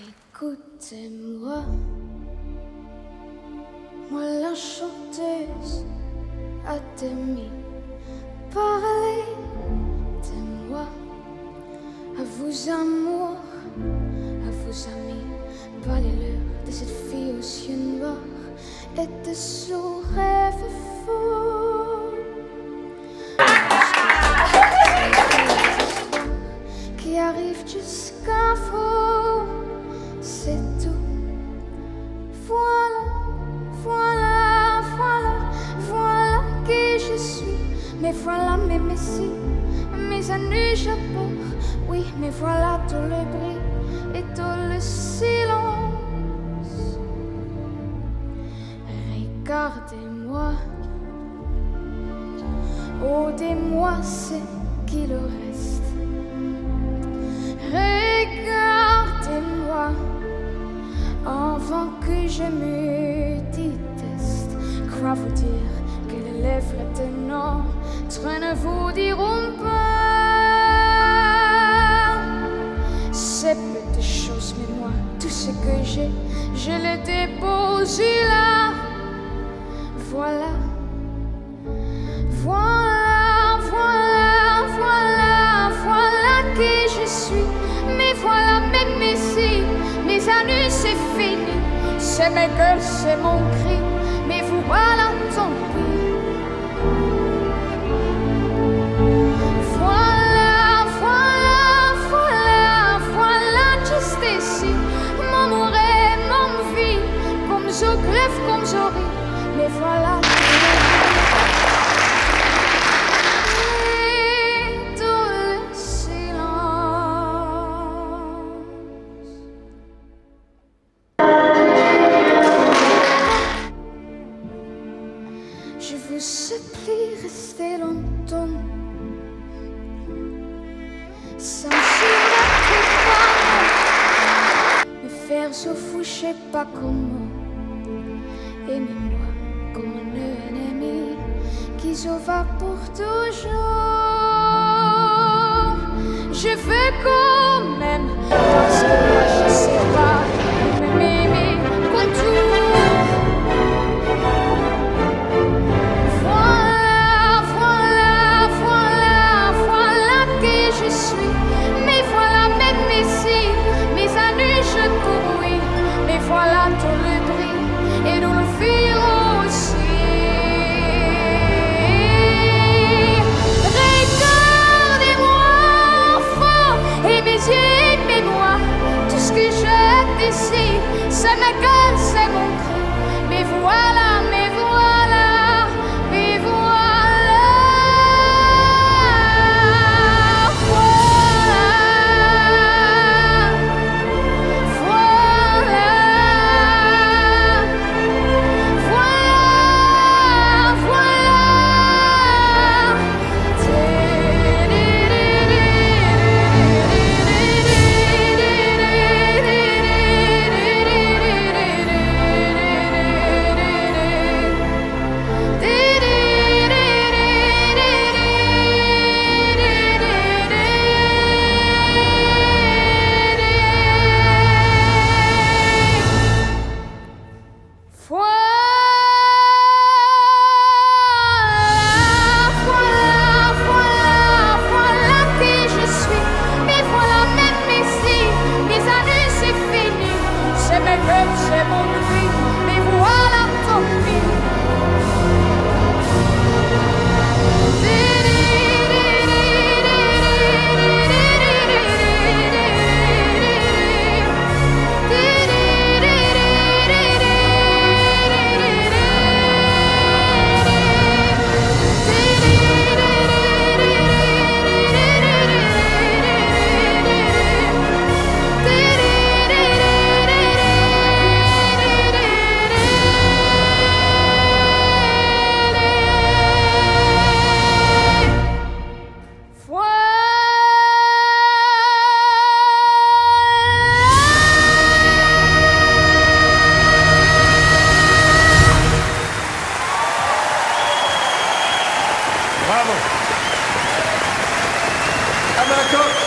Écoutez-moi, moi la chanteuse à demi. Parlez de moi, à vos amours, à vos amis. Parlez-leur de cette fille aux yeux noirs et de son rêve fou. Qui arrive jusqu'à vous, c'est tout. Voilà, voilà, voilà, voilà qui je suis. Mais voilà mes messies, mes années j'apporte. Oui, mais voilà tout le bruit et tout le silence. Regardez-moi, ôtez-moi ce qu'il reste. Regardez-moi avant que je me déteste. Crois vous dire que les lèvres de notre ne vous diront pas ces petites choses, mais moi, tout ce que j'ai, je le dépose là. Voilà, voilà, voilà, voilà, voilà qui je suis. Mais voilà mes messies, mes années c'est fini. C'est mes gueules, c'est mon cri, mais vous voilà tant pis. Voilà, voilà, voilà, voilà juste ici. Mon amour et mon vie, comme je crève, comme je ris. Mais voilà tout le silence. Je vous supplie, restez longtemps sans me faire souffrir, je sais pas comment. Aimez-moi comme un ennemi qui se va pour toujours. Je veux quand même, parce que moi je sais pas m'aimer comme tout. Voilà, voilà, voilà, voilà qui je suis. Mais voilà mes messies, mes années je cours, oui. Mais voilà tout le bruit et nous le firons aussi. Regardez-moi fort et mes yeux, aimez-moi. Tout ce que j'ai d'ici, c'est ma gueule, c'est mon cri. Mais voilà, mais voilà, mais voilà. Voilà, voilà, voilà, voilà qui je suis. Mais voilà mes messies, mes années c'est fini. C'est mes gueules, c'est mon cri. Mais voilà tant pis. Bravo. À bientôt.